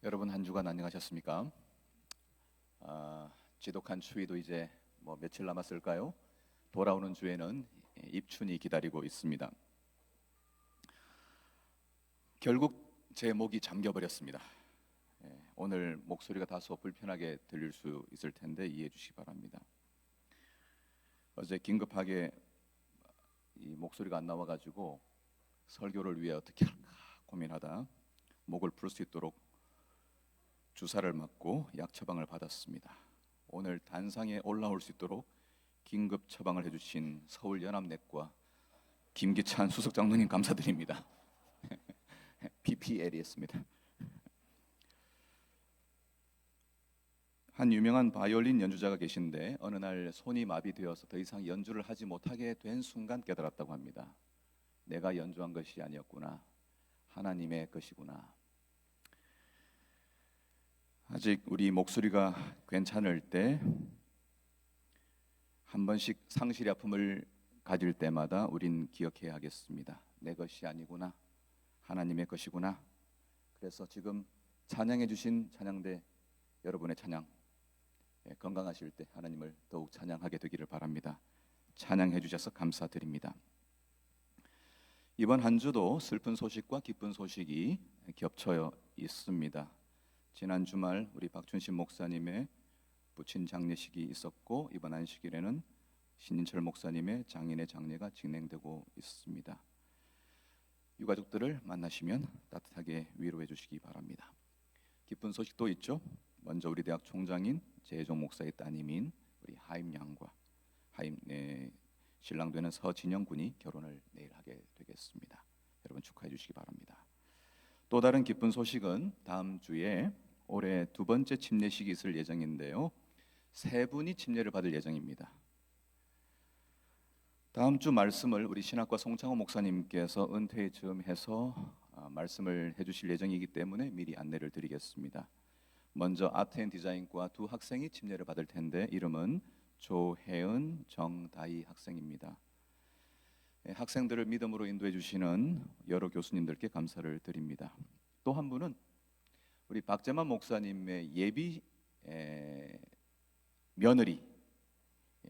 여러분 한 주간 안녕하셨습니까? 지독한 추위도 이제 며칠 남았을까요? 돌아오는 주에는 입춘이 기다리고 있습니다. 결국 제 목이 잠겨버렸습니다. 오늘 목소리가 다소 불편하게 들릴 수 있을 텐데 이해해 주시기 바랍니다. 어제 긴급하게 이 목소리가 안 나와가지고 설교를 위해 어떻게 할까 고민하다 목을 풀 수 있도록 주사를 맞고 약 처방을 받았습니다. 오늘 단상에 올라올 수 있도록 긴급 처방을 해주신 서울연합내과 김기찬 수석장로님 감사드립니다. PPL이었습니다. 한 유명한 바이올린 연주자가 계신데 어느 날 손이 마비되어서 더 이상 연주를 하지 못하게 된 순간 깨달았다고 합니다. 내가 연주한 것이 아니었구나. 하나님의 것이구나. 아직 우리 목소리가 괜찮을 때 한 번씩 상실의 아픔을 가질 때마다 우린 기억해야 하겠습니다. 내 것이 아니구나. 하나님의 것이구나. 그래서 지금 찬양해 주신 찬양대 여러분의 찬양, 건강하실 때 하나님을 더욱 찬양하게 되기를 바랍니다. 찬양해 주셔서 감사드립니다. 이번 한 주도 슬픈 소식과 기쁜 소식이 겹쳐 있습니다. 지난 주말 우리 박춘신 목사님의 부친 장례식이 있었고 이번 안식일에는 신인철 목사님의 장인의 장례가 진행되고 있습니다. 유가족들을 만나시면 따뜻하게 위로해 주시기 바랍니다. 기쁜 소식도 있죠. 먼저 우리 대학 총장인 재종 목사의 따님인 우리 하임 양과 신랑 되는 서진영 군이 결혼을 내일 하게 되겠습니다. 여러분 축하해 주시기 바랍니다. 또 다른 기쁜 소식은 다음 주에 올해 두 번째 침례식이 있을 예정인데요. 세 분이 침례를 받을 예정입니다. 다음 주 말씀을 우리 신학과 송창호 목사님께서 은퇴 즈음 해서 말씀을 해주실 예정이기 때문에 미리 안내를 드리겠습니다. 먼저 아트앤디자인과 두 학생이 침례를 받을 텐데 이름은 조혜은, 정다희 학생입니다. 학생들을 믿음으로 인도해 주시는 여러 교수님들께 감사를 드립니다. 또 한 분은 우리 박재만 목사님의 예비 며느리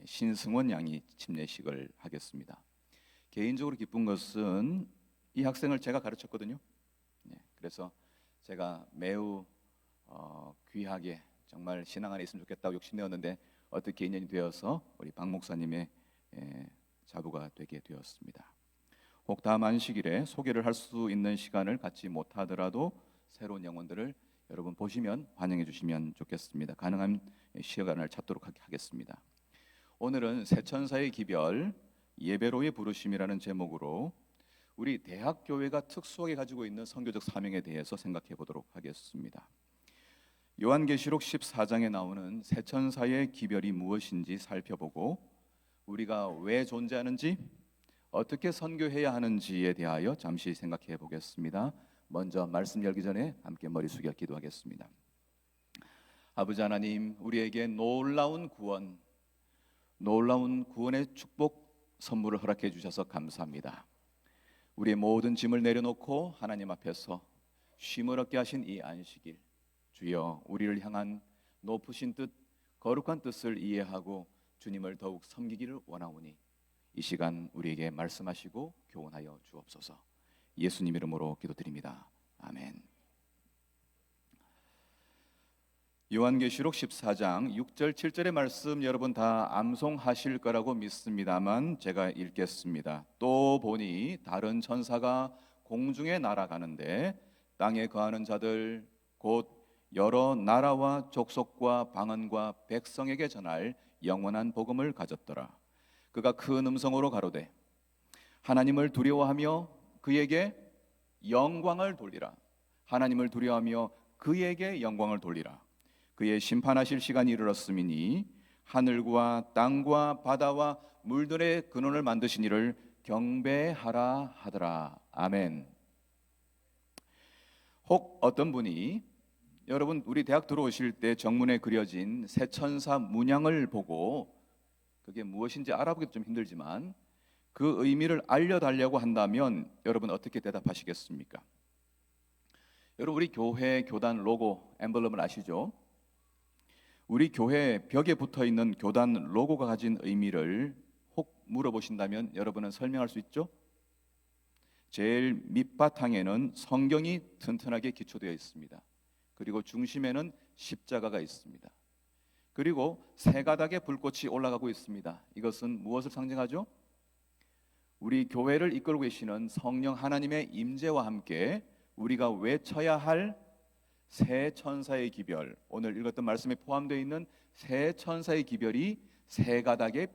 신승원 양이 침례식을 하겠습니다. 개인적으로 기쁜 것은 이 학생을 제가 가르쳤거든요. 그래서 제가 매우 귀하게 정말 신앙 안에 있으면 좋겠다고 욕심내었는데 어떻게 인연이 되어서 우리 박 목사님의 자부가 되게 되었습니다. 혹 다음 안식일에 소개를 할 수 있는 시간을 갖지 못하더라도 새로운 영혼들을 여러분 보시면 환영해 주시면 좋겠습니다. 가능한 시간을 찾도록 하겠습니다. 오늘은 새천사의 기별, 예배로의 부르심이라는 제목으로 우리 대학교회가 특수하게 가지고 있는 선교적 사명에 대해서 생각해 보도록 하겠습니다. 요한계시록 14장에 나오는 새천사의 기별이 무엇인지 살펴보고 우리가 왜 존재하는지, 어떻게 선교해야 하는지에 대하여 잠시 생각해 보겠습니다. 먼저 말씀 열기 전에 함께 머리 숙여 기도하겠습니다. 아버지 하나님, 우리에게 놀라운 구원의 축복 선물을 허락해 주셔서 감사합니다. 우리의 모든 짐을 내려놓고 하나님 앞에서 쉼을 얻게 하신 이 안식일, 주여 우리를 향한 높으신 뜻, 거룩한 뜻을 이해하고 주님을 더욱 섬기기를 원하오니 이 시간 우리에게 말씀하시고 교훈하여 주옵소서. 예수님 이름으로 기도드립니다. 아멘. 요한계시록 14장 6절 7절의 말씀 여러분 다 암송하실 거라고 믿습니다만 제가 읽겠습니다. 또 보니 다른 천사가 공중에 날아가는데 땅에 거하는 자들 곧 여러 나라와 족속과 방언과 백성에게 전할 영원한 복음을 가졌더라. 그가 큰 음성으로 가로되 하나님을 두려워하며 그에게 영광을 돌리라. 하나님을 두려워하며 그에게 영광을 돌리라. 그의 심판하실 시간이 이르렀음이니 하늘과 땅과 바다와 물들의 근원을 만드신 이를 경배하라 하더라. 아멘. 혹 어떤 분이 여러분 우리 대학 들어오실 때 정문에 그려진 새천사 문양을 보고 그게 무엇인지 알아보기도 좀 힘들지만 그 의미를 알려달라고 한다면 여러분 어떻게 대답하시겠습니까? 여러분, 우리 교회 교단 로고 엠블럼을 아시죠? 우리 교회 벽에 붙어 있는 교단 로고가 가진 의미를 혹 물어보신다면 여러분은 설명할 수 있죠? 제일 밑바탕에는 성경이 튼튼하게 기초되어 있습니다. 그리고 중심에는 십자가가 있습니다. 그리고 세 가닥의 불꽃이 올라가고 있습니다. 이것은 무엇을 상징하죠? 우리 교회를 이끌고 계시는 성령 하나님의 임재와 함께 우리가 외쳐야 할 세 천사의 기별, 오늘 읽었던 말씀에 포함되어 있는 세 천사의 기별이 세 가닥의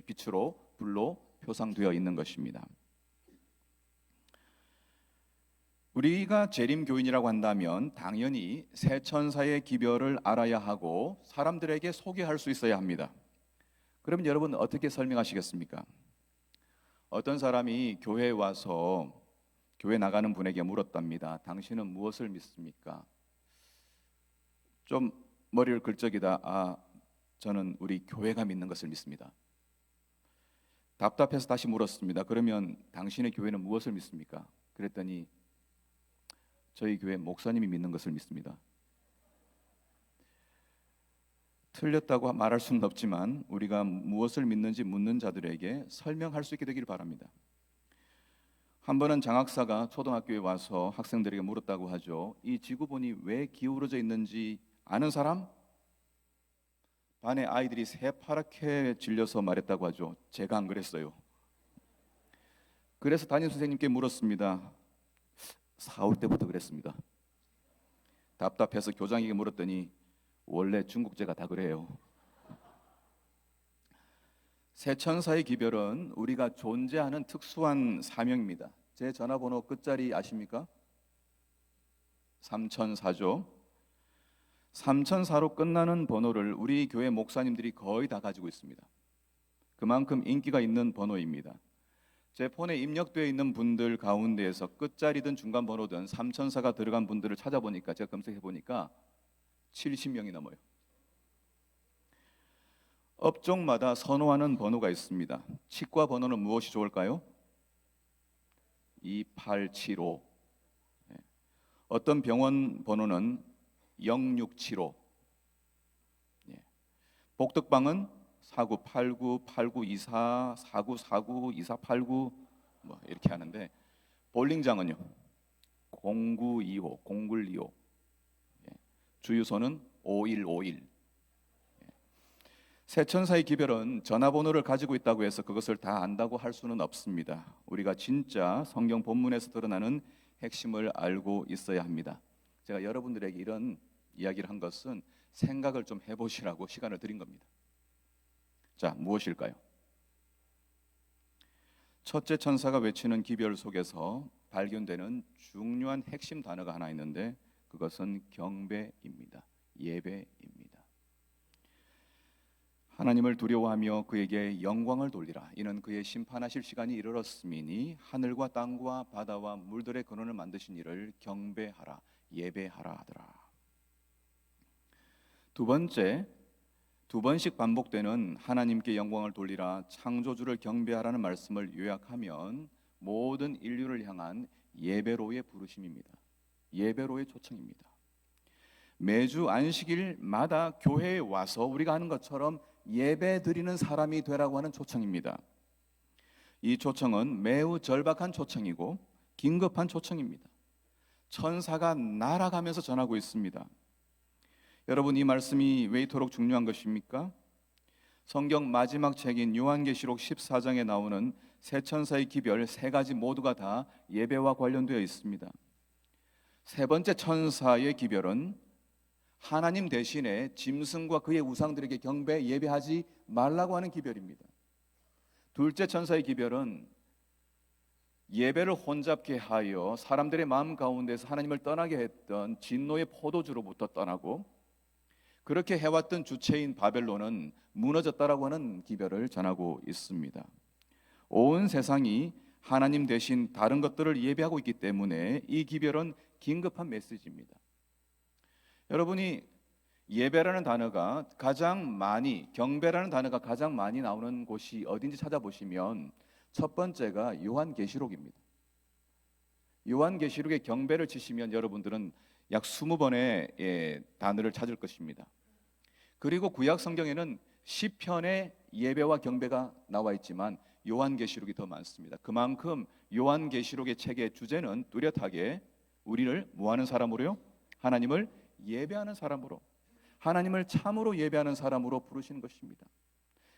빛으로 불로 표상되어 있는 것입니다. 우리가 재림교인이라고 한다면 당연히 세 천사의 기별을 알아야 하고 사람들에게 소개할 수 있어야 합니다. 그러면 여러분 어떻게 설명하시겠습니까? 어떤 사람이 교회에 와서 교회 나가는 분에게 물었답니다. 당신은 무엇을 믿습니까? 좀 머리를 긁적이다. 저는 우리 교회가 믿는 것을 믿습니다. 답답해서 다시 물었습니다. 그러면 당신의 교회는 무엇을 믿습니까? 그랬더니 저희 교회 목사님이 믿는 것을 믿습니다. 틀렸다고 말할 수는 없지만 우리가 무엇을 믿는지 묻는 자들에게 설명할 수 있게 되기를 바랍니다. 한 번은 장학사가 초등학교에 와서 학생들에게 물었다고 하죠. 이 지구본이 왜 기울어져 있는지 아는 사람? 반의 아이들이 새파랗게 질려서 말했다고 하죠. 제가 안 그랬어요. 그래서 담임 선생님께 물었습니다. 4월 때부터 그랬습니다. 답답해서 교장에게 물었더니 원래 중국제가 다 그래요. 세 천사의 기별은 우리가 존재하는 특수한 사명입니다. 제 전화번호 끝자리 아십니까? 3004죠. 3004로 끝나는 번호를 우리 교회 목사님들이 거의 다 가지고 있습니다. 그만큼 인기가 있는 번호입니다. 제 폰에 입력되어 있는 분들 가운데에서 끝자리든 중간 번호든 3004가 들어간 분들을 찾아보니까 제가 검색해 보니까 70명이 넘어요. 업종마다 선호하는 번호가 있습니다. 치과 번호는 무엇이 좋을까요? 2875. 어떤 병원 번호는 0675. 복덕방은 4989, 8924, 4949, 2489 뭐 이렇게 하는데 볼링장은요 0925, 0125. 주유소는 5151. 세 천사의 기별은 전화번호를 가지고 있다고 해서 그것을 다 안다고 할 수는 없습니다. 우리가 진짜 성경 본문에서 드러나는 핵심을 알고 있어야 합니다. 제가 여러분들에게 이런 이야기를 한 것은 생각을 좀 해보시라고 시간을 드린 겁니다. 자, 무엇일까요? 첫째 천사가 외치는 기별 속에서 발견되는 중요한 핵심 단어가 하나 있는데 그것은 경배입니다. 예배입니다. 하나님을 두려워하며 그에게 영광을 돌리라. 이는 그의 심판하실 시간이 이르렀음이니 하늘과 땅과 바다와 물들의 근원을 만드신 이를 경배하라, 예배하라 하더라. 두 번째, 두 번씩 반복되는 하나님께 영광을 돌리라, 창조주를 경배하라는 말씀을 요약하면 모든 인류를 향한 예배로의 부르심입니다. 예배로의 초청입니다. 매주 안식일마다 교회에 와서 우리가 하는 것처럼 예배 드리는 사람이 되라고 하는 초청입니다. 이 초청은 매우 절박한 초청이고 긴급한 초청입니다. 천사가 날아가면서 전하고 있습니다. 여러분, 이 말씀이 왜 이토록 중요한 것입니까? 성경 마지막 책인 요한계시록 14장에 나오는 세 천사의 기별 세 가지 모두가 다 예배와 관련되어 있습니다. 세 번째 천사의 기별은 하나님 대신에 짐승과 그의 우상들에게 경배, 예배하지 말라고 하는 기별입니다. 둘째 천사의 기별은 예배를 혼잡게 하여 사람들의 마음 가운데서 하나님을 떠나게 했던 진노의 포도주로부터 떠나고 그렇게 해왔던 주체인 바벨론은 무너졌다라고 하는 기별을 전하고 있습니다. 온 세상이 하나님 대신 다른 것들을 예배하고 있기 때문에 이 기별은 긴급한 메시지입니다. 여러분이 예배라는 단어가 가장 많이, 경배라는 단어가 가장 많이 나오는 곳이 어딘지 찾아보시면 첫 번째가 요한계시록입니다. 요한계시록의 경배를 치시면 여러분들은 약 20번의 단어를 찾을 것입니다. 그리고 구약 성경에는 시편의 예배와 경배가 나와 있지만 요한계시록이 더 많습니다. 그만큼 요한계시록의 책의 주제는 뚜렷하게 우리를 뭐하는 사람으로요? 하나님을 예배하는 사람으로, 하나님을 참으로 예배하는 사람으로 부르시는 것입니다.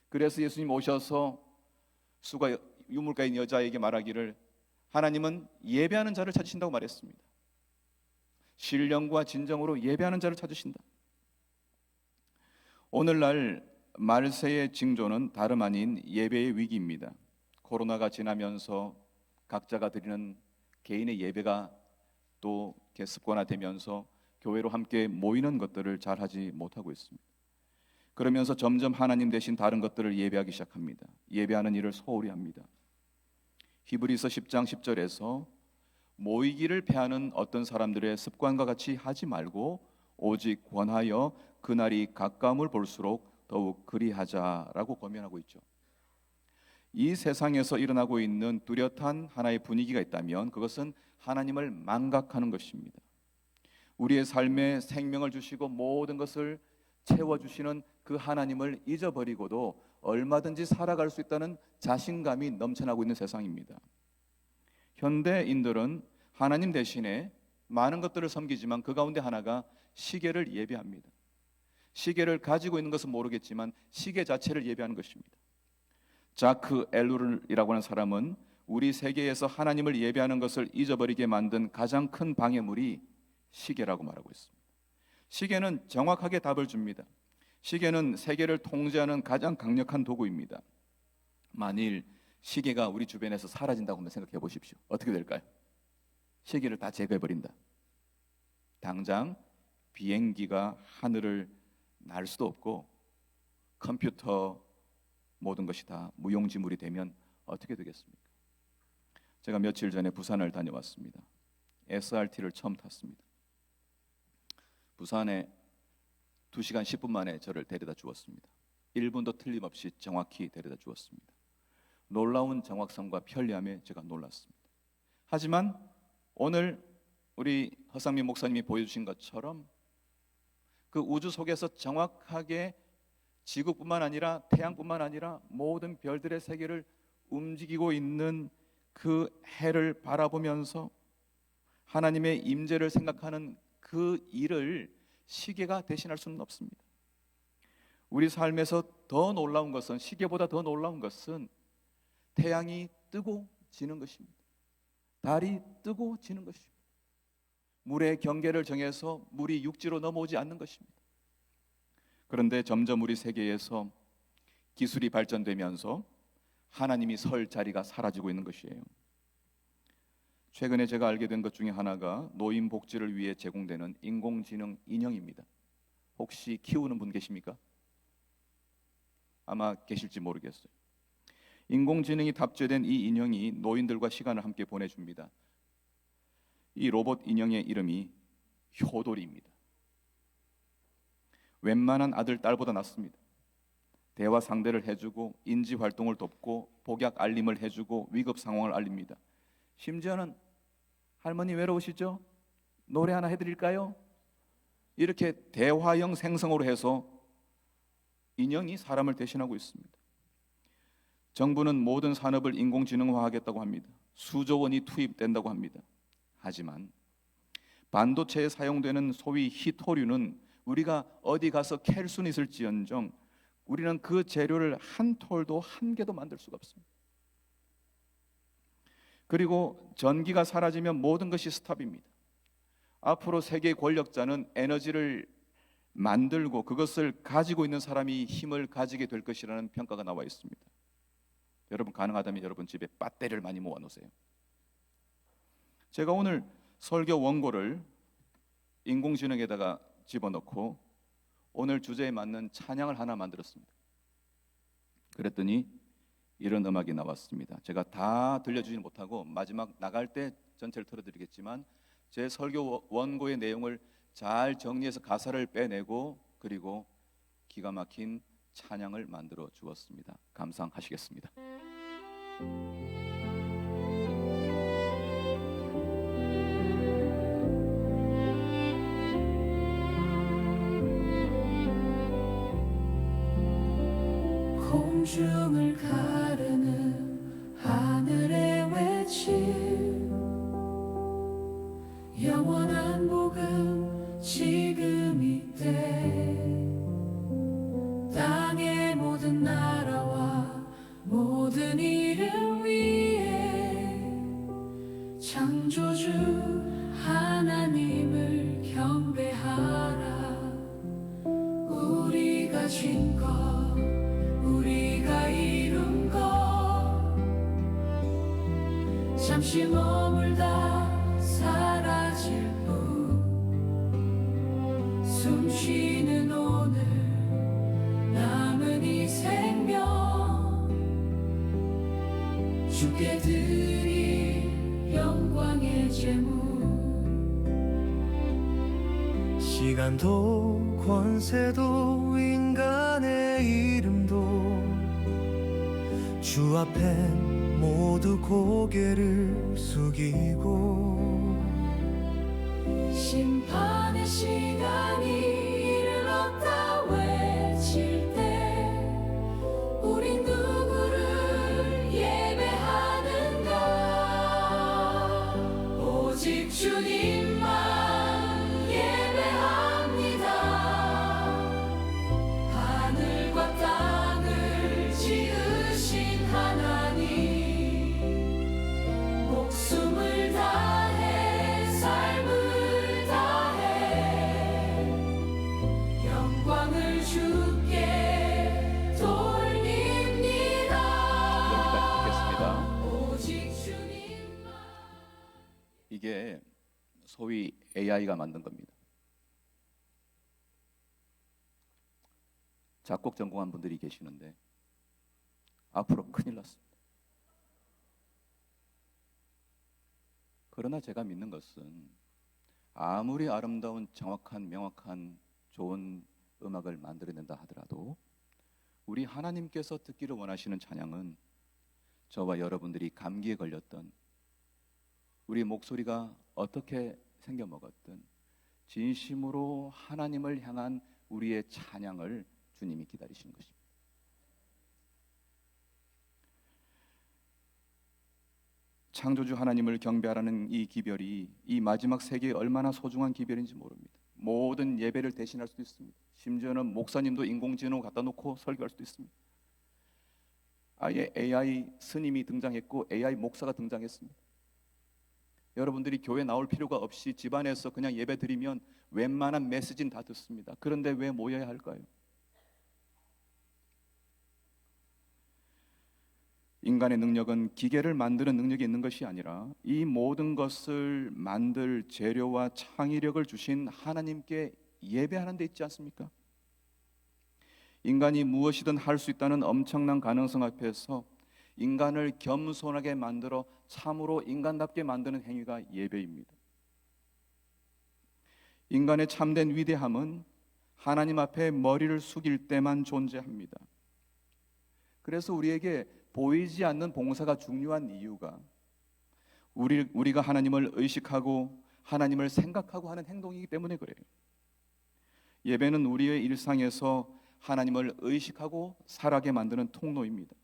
그래서 예수님 오셔서 수가 유물가인 여자에게 말하기를 하나님은 예배하는 자를 찾으신다고 말했습니다. 신령과 진정으로 예배하는 자를 찾으신다. 오늘날 말세의 징조는 다름 아닌 예배의 위기입니다. 코로나가 지나면서 각자가 드리는 개인의 예배가 또 습관화되면서 교회로 함께 모이는 것들을 잘 하지 못하고 있습니다. 그러면서 점점 하나님 대신 다른 것들을 예배하기 시작합니다. 예배하는 일을 소홀히 합니다. 히브리서 10장 10절에서 모이기를 패하는 어떤 사람들의 습관과 같이 하지 말고 오직 권하여 그날이 가까움을 볼수록 더욱 그리하자라고 권면하고 있죠. 이 세상에서 일어나고 있는 뚜렷한 하나의 분위기가 있다면 그것은 하나님을 망각하는 것입니다. 우리의 삶에 생명을 주시고 모든 것을 채워주시는 그 하나님을 잊어버리고도 얼마든지 살아갈 수 있다는 자신감이 넘쳐나고 있는 세상입니다. 현대인들은 하나님 대신에 많은 것들을 섬기지만 그 가운데 하나가 시계를 예배합니다. 시계를 가지고 있는 것은 모르겠지만 시계 자체를 예배하는 것입니다. 자크 엘룰이라고 하는 사람은 우리 세계에서 하나님을 예배하는 것을 잊어버리게 만든 가장 큰 방해물이 시계라고 말하고 있습니다. 시계는 정확하게 답을 줍니다. 시계는 세계를 통제하는 가장 강력한 도구입니다. 만일 시계가 우리 주변에서 사라진다고 한번 생각해 보십시오. 어떻게 될까요? 시계를 다 제거해 버린다. 당장 비행기가 하늘을 날 수도 없고 컴퓨터 모든 것이 다 무용지물이 되면 어떻게 되겠습니까? 제가 며칠 전에 부산을 다녀왔습니다. SRT를 처음 탔습니다. 부산에 2시간 10분 만에 저를 데려다 주었습니다. 1분도 틀림없이 정확히 데려다 주었습니다. 놀라운 정확성과 편리함에 제가 놀랐습니다. 하지만 오늘 우리 허상민 목사님이 보여주신 것처럼 그 우주 속에서 정확하게 지구뿐만 아니라 태양뿐만 아니라 모든 별들의 세계를 움직이고 있는 그 해를 바라보면서 하나님의 임재를 생각하는 그 일을 시계가 대신할 수는 없습니다. 우리 삶에서 더 놀라운 것은, 시계보다 더 놀라운 것은 태양이 뜨고 지는 것입니다. 달이 뜨고 지는 것입니다. 물의 경계를 정해서 물이 육지로 넘어오지 않는 것입니다. 그런데 점점 우리 세계에서 기술이 발전되면서 하나님이 설 자리가 사라지고 있는 것이에요. 최근에 제가 알게 된 것 중에 하나가 노인 복지를 위해 제공되는 인공지능 인형입니다. 혹시 키우는 분 계십니까? 아마 계실지 모르겠어요. 인공지능이 탑재된 이 인형이 노인들과 시간을 함께 보내줍니다. 이 로봇 인형의 이름이 효돌이입니다. 웬만한 아들, 딸보다 낫습니다. 대화 상대를 해주고 인지 활동을 돕고 복약 알림을 해주고 위급 상황을 알립니다. 심지어는 할머니 외로우시죠? 노래 하나 해드릴까요? 이렇게 대화형 생성으로 해서 인형이 사람을 대신하고 있습니다. 정부는 모든 산업을 인공지능화하겠다고 합니다. 수조 원이 투입된다고 합니다. 하지만 반도체에 사용되는 소위 희토류는 우리가 어디 가서 캘 수는 있을지언정 우리는 그 재료를 한 톨도 한 개도 만들 수가 없습니다. 그리고 전기가 사라지면 모든 것이 스탑입니다. 앞으로 세계 권력자는 에너지를 만들고 그것을 가지고 있는 사람이 힘을 가지게 될 것이라는 평가가 나와 있습니다. 여러분 가능하다면 여러분 집에 배터리를 많이 모아 놓으세요. 제가 오늘 설교 원고를 인공지능에다가 집어넣고 오늘 주제에 맞는 찬양을 하나 만들었습니다. 그랬더니 이런 음악이 나왔습니다. 제가 다 들려주지는 못하고 마지막 나갈 때 전체를 틀어드리겠지만 제 설교 원고의 내용을 잘 정리해서 가사를 빼내고 그리고 기가 막힌 찬양을 만들어 주었습니다. 감상하시겠습니다. 공중을 가르는 하늘의 외침, 영원한 복음 지금 이때 땅의 모든 나라와 모든 이름 위에 창조주 하나님을 경배하라. 우리가 진 것, 우리가 이룬 것, 잠시 머물다 사라질 뿐. 숨쉬는 오늘 남은 이 생명, 주께 드릴 영광의 제물. 시간도 권세도 인간의 이름도 주 앞에 모두 고개를 숙이고 심판의 시간이 이르렀다 외칠 때 우린 누구를 예배하는가? 오직 주님만 예배합니다. 하늘과 땅을 지으신 하나님, 목숨을 다해 삶을 다해 영광을 주께 돌립니다. 여기까지 듣겠습니다. 오직 주님만. 이게 소위 AI가 만든 겁니다. 작곡 전공한 분들이 계시는데 앞으로 큰일 났습니다. 그러나 제가 믿는 것은 아무리 아름다운 정확한 명확한 좋은 음악을 만들어낸다 하더라도 우리 하나님께서 듣기를 원하시는 찬양은 저와 여러분들이 감기에 걸렸던 우리 목소리가 어떻게 생겨먹었든 진심으로 하나님을 향한 우리의 찬양을 주님이 기다리시는 것입니다. 창조주 하나님을 경배하라는 이 기별이 이 마지막 세계에 얼마나 소중한 기별인지 모릅니다. 모든 예배를 대신할 수도 있습니다. 심지어는 목사님도 인공지능 갖다 놓고 설교할 수도 있습니다. 아예 AI 스님이 등장했고 AI 목사가 등장했습니다. 여러분들이 교회 나올 필요가 없이 집안에서 그냥 예배 드리면 웬만한 메시지는 다 듣습니다. 그런데 왜 모여야 할까요? 인간의 능력은 기계를 만드는 능력이 있는 것이 아니라 이 모든 것을 만들 재료와 창의력을 주신 하나님께 예배하는 데 있지 않습니까? 인간이 무엇이든 할 수 있다는 엄청난 가능성 앞에서 인간을 겸손하게 만들어 참으로 인간답게 만드는 행위가 예배입니다. 인간의 참된 위대함은 하나님 앞에 머리를 숙일 때만 존재합니다. 그래서 우리에게 보이지 않는 봉사가 중요한 이유가 우리가 하나님을 의식하고 하나님을 생각하고 하는 행동이기 때문에 그래요. 예배는 우리의 일상에서 하나님을 의식하고 살아게 만드는 통로입니다.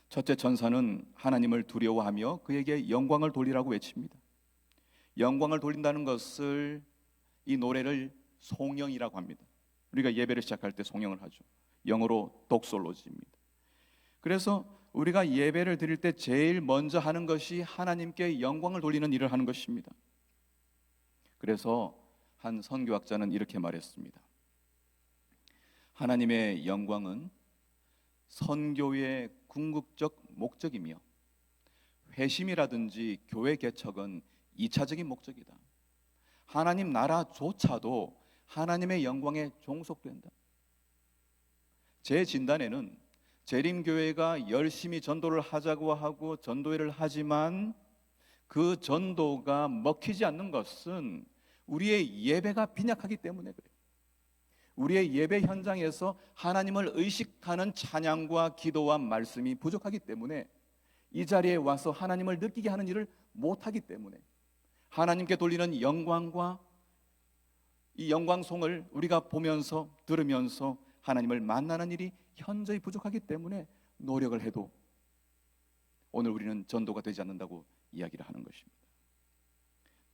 첫째, 천사는 하나님을 두려워하며 그에게 영광을 돌리라고 외칩니다. 영광을 돌린다는 것을 이 노래를 송영이라고 합니다. 우리가 예배를 시작할 때 송영을 하죠. 영어로 독솔로지입니다. 그래서 우리가 예배를 드릴 때 제일 먼저 하는 것이 하나님께 영광을 돌리는 일을 하는 것입니다. 그래서 한 선교학자는 이렇게 말했습니다. 하나님의 영광은 선교의 궁극적 목적이며 회심이라든지 교회 개척은 2차적인 목적이다. 하나님 나라조차도 하나님의 영광에 종속된다. 제 진단에는 재림교회가 열심히 전도를 하자고 하고 전도회를 하지만 그 전도가 먹히지 않는 것은 우리의 예배가 빈약하기 때문에 그래요. 우리의 예배 현장에서 하나님을 의식하는 찬양과 기도와 말씀이 부족하기 때문에 이 자리에 와서 하나님을 느끼게 하는 일을 못하기 때문에 하나님께 돌리는 영광과 이 영광송을 우리가 보면서 들으면서 하나님을 만나는 일이 현저히 부족하기 때문에 노력을 해도 오늘 우리는 전도가 되지 않는다고 이야기를 하는 것입니다.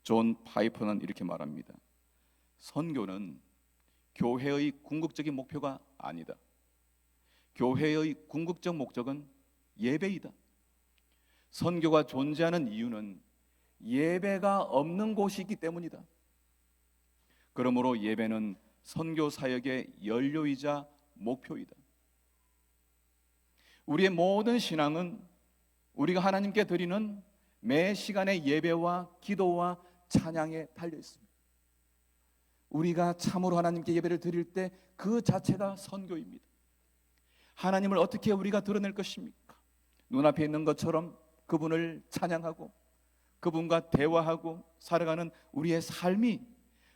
존 파이퍼는 이렇게 말합니다. 선교는 교회의 궁극적인 목표가 아니다. 교회의 궁극적 목적은 예배이다. 선교가 존재하는 이유는 예배가 없는 곳이 있기 때문이다. 그러므로 예배는 선교 사역의 연료이자 목표이다. 우리의 모든 신앙은 우리가 하나님께 드리는 매 시간의 예배와 기도와 찬양에 달려 있습니다. 우리가 참으로 하나님께 예배를 드릴 때 그 자체가 선교입니다. 하나님을 어떻게 우리가 드러낼 것입니까? 눈앞에 있는 것처럼 그분을 찬양하고 그분과 대화하고 살아가는 우리의 삶이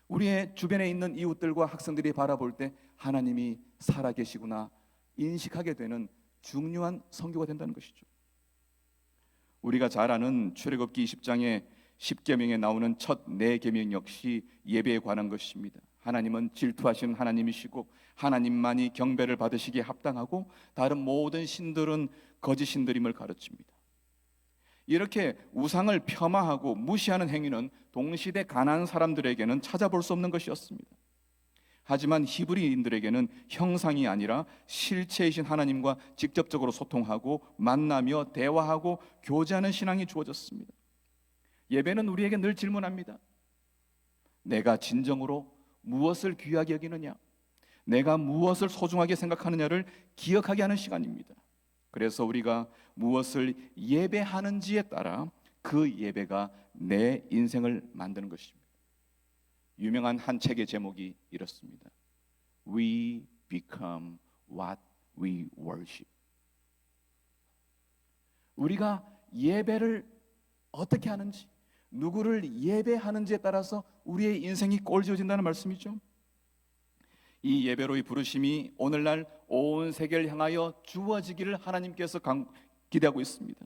우리의 주변에 있는 이웃들과 학생들이 바라볼 때 하나님이 살아계시구나 인식하게 되는 중요한 선교가 된다는 것이죠. 우리가 잘 아는 출애굽기 20장의 10계명에 나오는 첫 4계명 역시 예배에 관한 것입니다. 하나님은 질투하시는 하나님이시고 하나님만이 경배를 받으시기에 합당하고 다른 모든 신들은 거짓 신들임을 가르칩니다. 이렇게 우상을 폄하하고 무시하는 행위는 동시대 가나안 사람들에게는 찾아볼 수 없는 것이었습니다. 하지만 히브리인들에게는 형상이 아니라 실체이신 하나님과 직접적으로 소통하고 만나며 대화하고 교제하는 신앙이 주어졌습니다. 예배는 우리에게 늘 질문합니다. 내가 진정으로 무엇을 귀하게 여기느냐? 내가 무엇을 소중하게 생각하느냐를 기억하게 하는 시간입니다. 그래서 우리가 무엇을 예배하는지에 따라 그 예배가 내 인생을 만드는 것입니다. 유명한 한 책의 제목이 이렇습니다. We become what we worship. 우리가 예배를 어떻게 하는지, 누구를 예배하는지에 따라서 우리의 인생이 꼴지어진다는 말씀이죠. 이 예배로의 부르심이 오늘날 온 세계를 향하여 주어지기를 하나님께서 기대하고 있습니다.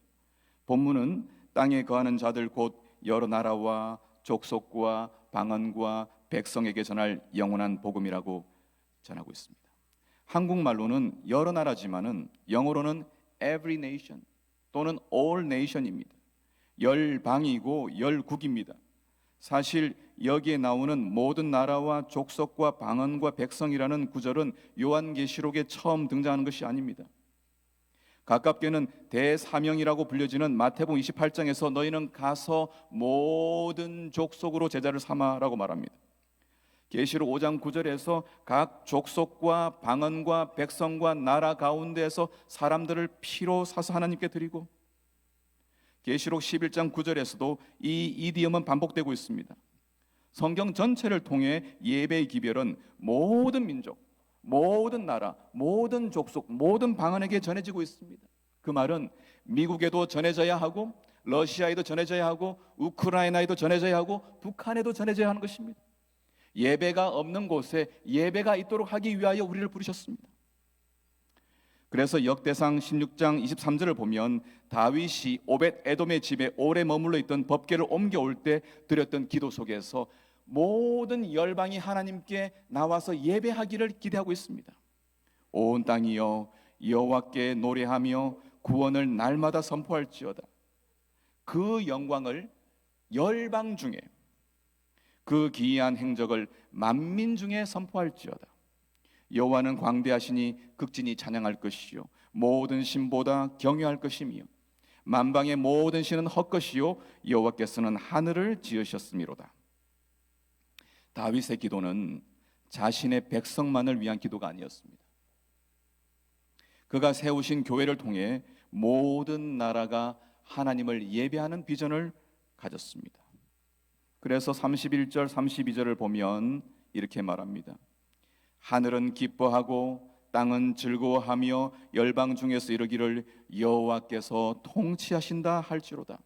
본문은 땅에 거하는 자들 곧 여러 나라와 족속과 방언과 백성에게 전할 영원한 복음이라고 전하고 있습니다. 한국말로는 여러 나라지만은 영어로는 every nation 또는 all nation입니다. 열방이고 열국입니다. 사실 여기에 나오는 모든 나라와 족속과 방언과 백성이라는 구절은 요한계시록에 처음 등장하는 것이 아닙니다. 가깝게는 대사명이라고 불려지는 마태복음 28장에서 너희는 가서 모든 족속으로 제자를 삼아라고 말합니다. 계시록 5장 9절에서 각 족속과 방언과 백성과 나라 가운데에서 사람들을 피로 사서 하나님께 드리고, 계시록 11장 9절에서도 이 이디엄은 반복되고 있습니다. 성경 전체를 통해 예배의 기별은 모든 민족, 모든 나라, 모든 족속, 모든 방언에게 전해지고 있습니다. 그 말은 미국에도 전해져야 하고 러시아에도 전해져야 하고 우크라이나에도 전해져야 하고 북한에도 전해져야 하는 것입니다. 예배가 없는 곳에 예배가 있도록 하기 위하여 우리를 부르셨습니다. 그래서 역대상 16장 23절을 보면 다윗이 오벳 에돔의 집에 오래 머물러 있던 법궤를 옮겨올 때 드렸던 기도 속에서 모든 열방이 하나님께 나와서 예배하기를 기대하고 있습니다. 온 땅이여 여호와께 노래하며 구원을 날마다 선포할지어다. 그 영광을 열방 중에, 그 기이한 행적을 만민 중에 선포할지어다. 여호와는 광대하시니 극진히 찬양할 것이요 모든 신보다 경외할 것이며 만방의 모든 신은 헛것이요 여호와께서는 하늘을 지으셨음이로다. 다윗의 기도는 자신의 백성만을 위한 기도가 아니었습니다. 그가 세우신 교회를 통해 모든 나라가 하나님을 예배하는 비전을 가졌습니다. 그래서 31절 32절을 보면 이렇게 말합니다. 하늘은 기뻐하고 땅은 즐거워하며 열방 중에서 이르기를 여호와께서 통치하신다 할지로다.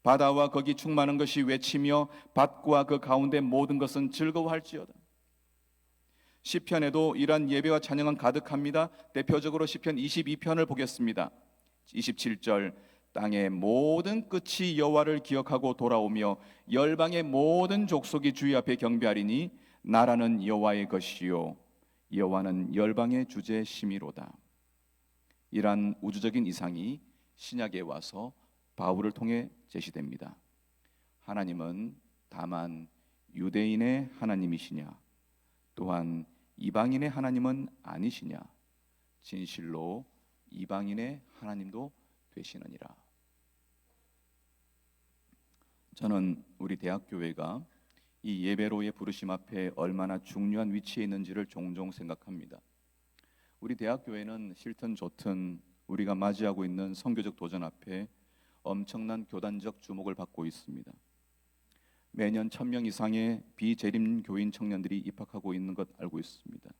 바다와 거기 충만한 것이 외치며 밭과 그 가운데 모든 것은 즐거워할지어다. 시편에도 이러한 예배와 찬양은 가득합니다. 대표적으로 시편 22편을 보겠습니다. 27절 땅의 모든 끝이 여호와를 기억하고 돌아오며 열방의 모든 족속이 주의 앞에 경배하리니 나라는 여호와의 것이요 여호와는 열방의 주제심이로다. 이러한 우주적인 이상이 신약에 와서 바울을 통해 제시됩니다. 하나님은 다만 유대인의 하나님이시냐, 또한 이방인의 하나님은 아니시냐, 진실로 이방인의 하나님도 되시느니라. 저는 우리 대학교회가 이 예배로의 부르심 앞에 얼마나 중요한 위치에 있는지를 종종 생각합니다. 우리 대학교회는 싫든 좋든 우리가 맞이하고 있는 선교적 도전 앞에 엄청난 교단적 주목을 받고 있습니다. 매년 1000명 이상의 비재림 교인 청년들이 입학하고 있는 것 알고 있습니다.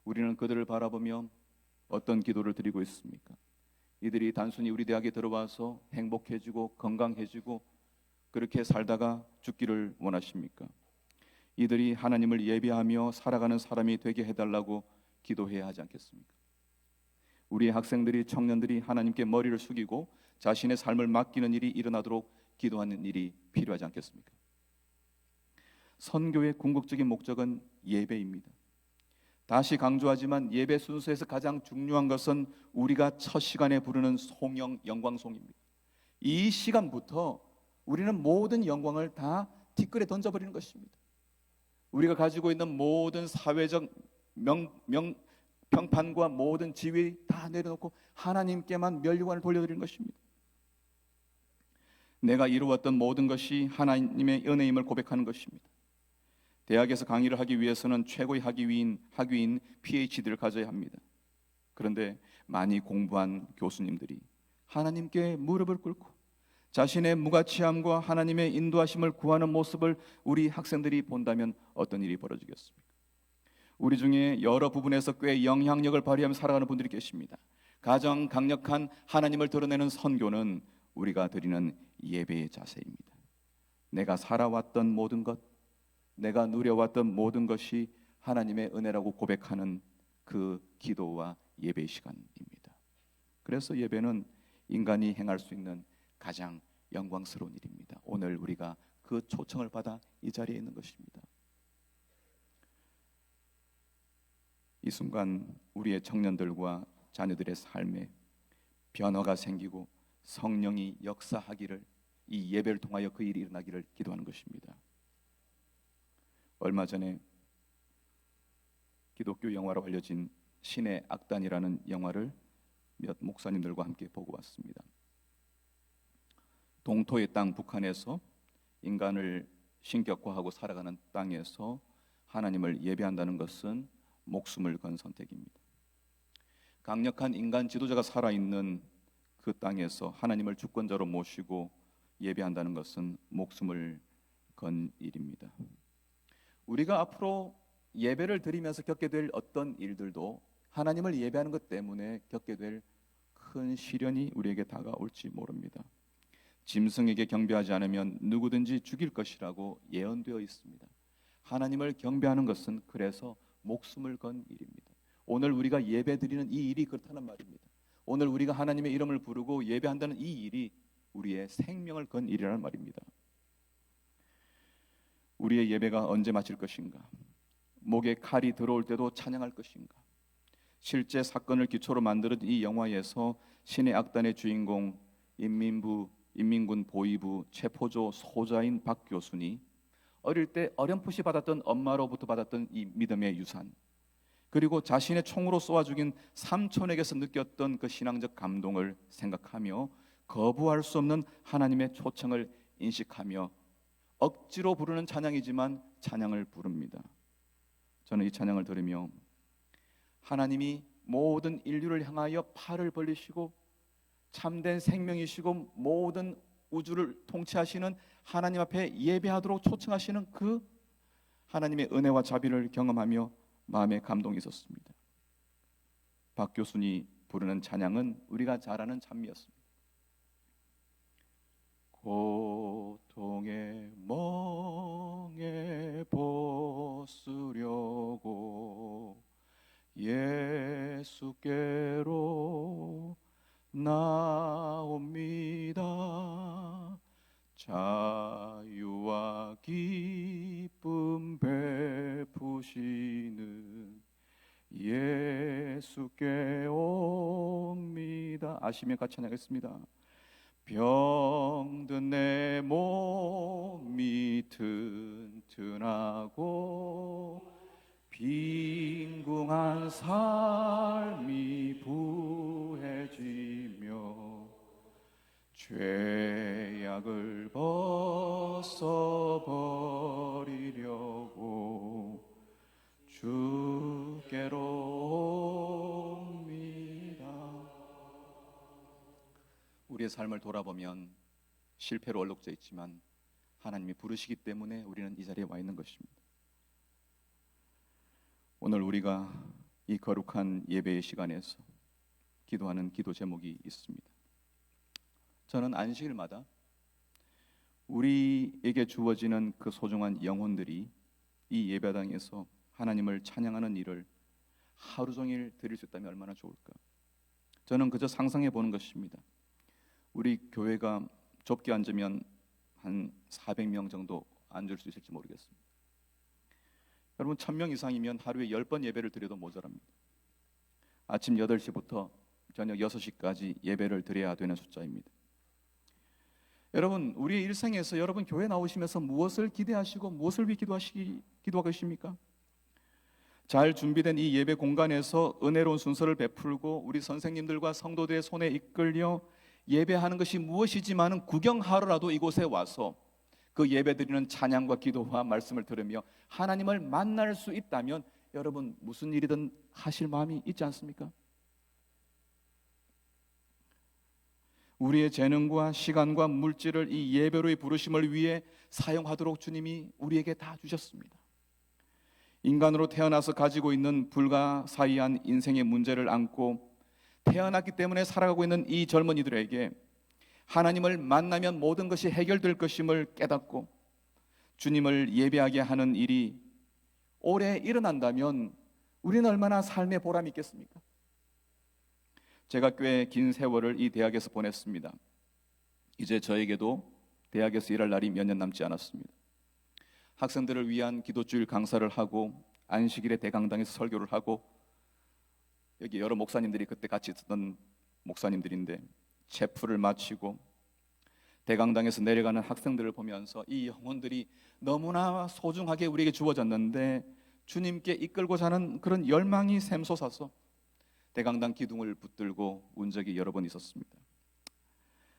우리는 그들을 바라보며 어떤 기도를 드리고 있습니까? 이들이 단순히 우리 대학에 들어와서 행복해지고 건강해지고 그렇게 살다가 죽기를 원하십니까? 이들이 하나님을 예배하며 살아가는 사람이 되게 해달라고 기도해야 하지 않겠습니까? 우리의 학생들이, 청년들이 하나님께 머리를 숙이고 자신의 삶을 맡기는 일이 일어나도록 기도하는 일이 필요하지 않겠습니까? 선교의 궁극적인 목적은 예배입니다. 다시 강조하지만 예배 순서에서 가장 중요한 것은 우리가 첫 시간에 부르는 송영, 영광송입니다. 이 시간부터 우리는 모든 영광을 다 티끌에 던져버리는 것입니다. 우리가 가지고 있는 모든 사회적 평판과 모든 지위 다 내려놓고 하나님께만 면류관을 돌려드리는 것입니다. 내가 이루었던 모든 것이 하나님의 은혜임을 고백하는 것입니다. 대학에서 강의를 하기 위해서는 최고의 학위인 PhD를 가져야 합니다. 그런데 많이 공부한 교수님들이 하나님께 무릎을 꿇고 자신의 무가치함과 하나님의 인도하심을 구하는 모습을 우리 학생들이 본다면 어떤 일이 벌어지겠습니까? 우리 중에 여러 부분에서 꽤 영향력을 발휘하며 살아가는 분들이 계십니다. 가장 강력한 하나님을 드러내는 선교는 우리가 드리는 예배의 자세입니다. 내가 살아왔던 모든 것, 내가 누려왔던 모든 것이 하나님의 은혜라고 고백하는 그 기도와 예배 시간입니다. 그래서 예배는 인간이 행할 수 있는 가장 영광스러운 일입니다. 오늘 우리가 그 초청을 받아 이 자리에 있는 것입니다. 이 순간 우리의 청년들과 자녀들의 삶에 변화가 생기고 성령이 역사하기를, 이 예배를 통하여 그 일이 일어나기를 기도하는 것입니다. 얼마 전에 기독교 영화로 알려진 신의 악단이라는 영화를 몇 목사님들과 함께 보고 왔습니다. 동토의 땅 북한에서 인간을 신격화하고 살아가는 땅에서 하나님을 예배한다는 것은 목숨을 건 선택입니다. 강력한 인간 지도자가 살아있는 그 땅에서 하나님을 주권자로 모시고 예배한다는 것은 목숨을 건 일입니다. 우리가 앞으로 예배를 드리면서 겪게 될 어떤 일들도 하나님을 예배하는 것 때문에 겪게 될 큰 시련이 우리에게 다가올지 모릅니다. 짐승에게 경배하지 않으면 누구든지 죽일 것이라고 예언되어 있습니다. 하나님을 경배하는 것은 그래서 목숨을 건 일입니다. 오늘 우리가 예배 드리는 이 일이 그렇다는 말입니다. 오늘 우리가 하나님의 이름을 부르고 예배한다는 이 일이 우리의 생명을 건 일이라는 말입니다. 우리의 예배가 언제 마칠 것인가? 목에 칼이 들어올 때도 찬양할 것인가? 실제 사건을 기초로 만드는 이 영화에서 신의 악단의 주인공 인민군 보위부 체포조 소자인 박 교순이 어릴 때 어렴풋이 받았던 엄마로부터 받았던 이 믿음의 유산, 그리고 자신의 총으로 쏘아 죽인 삼촌에게서 느꼈던 그 신앙적 감동을 생각하며 거부할 수 없는 하나님의 초청을 인식하며 억지로 부르는 찬양이지만 찬양을 부릅니다. 저는 이 찬양을 들으며 하나님이 모든 인류를 향하여 팔을 벌리시고 참된 생명이시고 모든 우주를 통치하시는 하나님 앞에 예배하도록 초청하시는 그 하나님의 은혜와 자비를 경험하며 마음에 감동이 있었습니다. 박 교수님 부르는 찬양은 우리가 잘 아는 찬미였습니다. 고통의 멍에 벗으려고 예수께로 나옵니다. 자유와 기쁨 베푸시는 아시며 같이 찬양하겠습니다. 병든 내 몸이 튼튼하고 빈궁한 삶이 부해지며 죄악을 벗어버리려고 주께로 옵니다. 우리의 삶을 돌아보면 실패로 얼룩져 있지만 하나님이 부르시기 때문에 우리는 이 자리에 와 있는 것입니다. 오늘 우리가 이 거룩한 예배의 시간에서 기도하는 기도 제목이 있습니다. 저는 안식일마다 우리에게 주어지는 그 소중한 영혼들이 이 예배당에서 하나님을 찬양하는 일을 하루 종일 드릴 수 있다면 얼마나 좋을까. 저는 그저 상상해 보는 것입니다. 우리 교회가 좁게 앉으면 한 400명 정도 앉을 수 있을지 모르겠습니다. 여러분 1000명 이상이면 하루에 10번 예배를 드려도 모자랍니다. 아침 8시부터 저녁 6시까지 예배를 드려야 되는 숫자입니다. 여러분 우리의 일생에서 여러분 교회 나오시면서 무엇을 기대하시고 무엇을 위해 기도하고 계십니까? 잘 준비된 이 예배 공간에서 은혜로운 순서를 베풀고 우리 선생님들과 성도들의 손에 이끌려 예배하는 것이 무엇이지만은 구경하러라도 이곳에 와서 그 예배드리는 찬양과 기도와 말씀을 들으며 하나님을 만날 수 있다면 여러분 무슨 일이든 하실 마음이 있지 않습니까? 우리의 재능과 시간과 물질을 이 예배로의 부르심을 위해 사용하도록 주님이 우리에게 다 주셨습니다. 인간으로 태어나서 가지고 있는 불가사의한 인생의 문제를 안고 태어났기 때문에 살아가고 있는 이 젊은이들에게 하나님을 만나면 모든 것이 해결될 것임을 깨닫고 주님을 예배하게 하는 일이 오래 일어난다면 우리는 얼마나 삶의 보람이 있겠습니까? 제가 꽤 긴 세월을 이 대학에서 보냈습니다. 이제 저에게도 대학에서 일할 날이 몇 년 남지 않았습니다. 학생들을 위한 기도주일 강사를 하고 안식일에 대강당에서 설교를 하고 여기 여러 목사님들이 그때 같이 있었던 목사님들인데 체프를 마치고 대강당에서 내려가는 학생들을 보면서 이 영혼들이 너무나 소중하게 우리에게 주어졌는데 주님께 이끌고자 하는 그런 열망이 샘솟아서 대강당 기둥을 붙들고 운 적이 여러 번 있었습니다.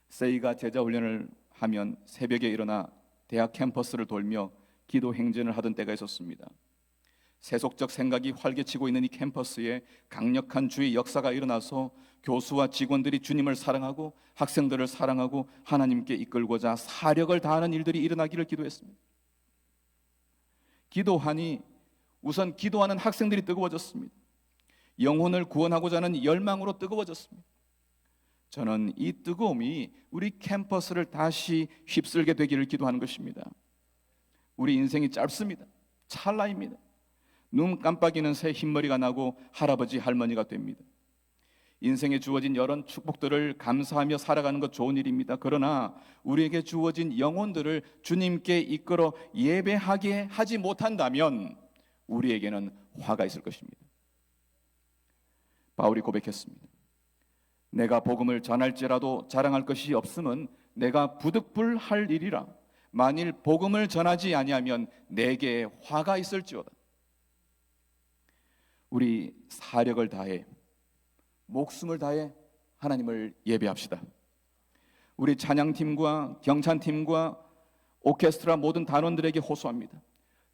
세이가 제자훈련을 하면 새벽에 일어나 대학 캠퍼스를 돌며 기도 행진을 하던 때가 있었습니다. 세속적 생각이 활개치고 있는 이 캠퍼스에 강력한 주의 역사가 일어나서 교수와 직원들이 주님을 사랑하고 학생들을 사랑하고 하나님께 이끌고자 사력을 다하는 일들이 일어나기를 기도했습니다. 기도하니 우선 기도하는 학생들이 뜨거워졌습니다. 영혼을 구원하고자 하는 열망으로 뜨거워졌습니다. 저는 이 뜨거움이 우리 캠퍼스를 다시 휩쓸게 되기를 기도하는 것입니다. 우리 인생이 짧습니다. 찰나입니다. 눈 깜빡이는 새 흰머리가 나고 할아버지 할머니가 됩니다. 인생에 주어진 여러 축복들을 감사하며 살아가는 것 좋은 일입니다. 그러나 우리에게 주어진 영혼들을 주님께 이끌어 예배하게 하지 못한다면 우리에게는 화가 있을 것입니다. 바울이 고백했습니다. 내가 복음을 전할지라도 자랑할 것이 없음은 내가 부득불할 일이라. 만일 복음을 전하지 아니하면 내게 화가 있을지어다. 우리 사력을 다해 목숨을 다해 하나님을 예배합시다. 우리 찬양팀과 경찬팀과 오케스트라 모든 단원들에게 호소합니다.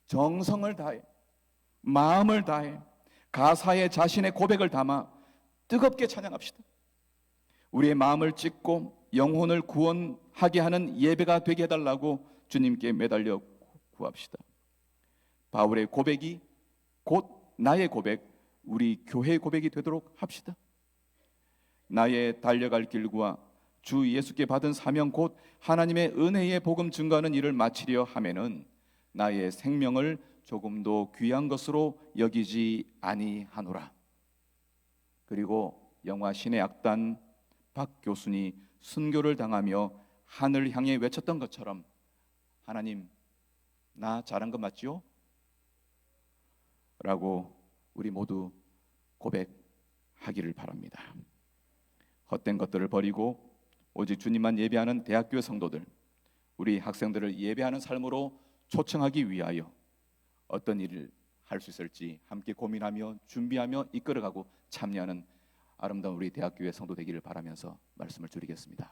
정성을 다해 마음을 다해 가사에 자신의 고백을 담아 뜨겁게 찬양합시다. 우리의 마음을 찢고 영혼을 구원하게 하는 예배가 되게 해달라고 주님께 매달려 구합시다. 바울의 고백이 곧 나의 고백, 우리 교회의 고백이 되도록 합시다. 나의 달려갈 길과 주 예수께 받은 사명 곧 하나님의 은혜의 복음 증거하는 일을 마치려 하면은 나의 생명을 조금도 귀한 것으로 여기지 아니하노라. 그리고 영화 신의 악단 박 교순이 순교를 당하며 하늘 향해 외쳤던 것처럼 하나님 나 잘한 거 맞지요? 라고 우리 모두 고백하기를 바랍니다. 헛된 것들을 버리고 오직 주님만 예배하는 대학교의 성도들, 우리 학생들을 예배하는 삶으로 초청하기 위하여 어떤 일을 할 수 있을지 함께 고민하며 준비하며 이끌어가고 참여하는 아름다운 우리 대학교의 성도 되기를 바라면서 말씀을 드리겠습니다.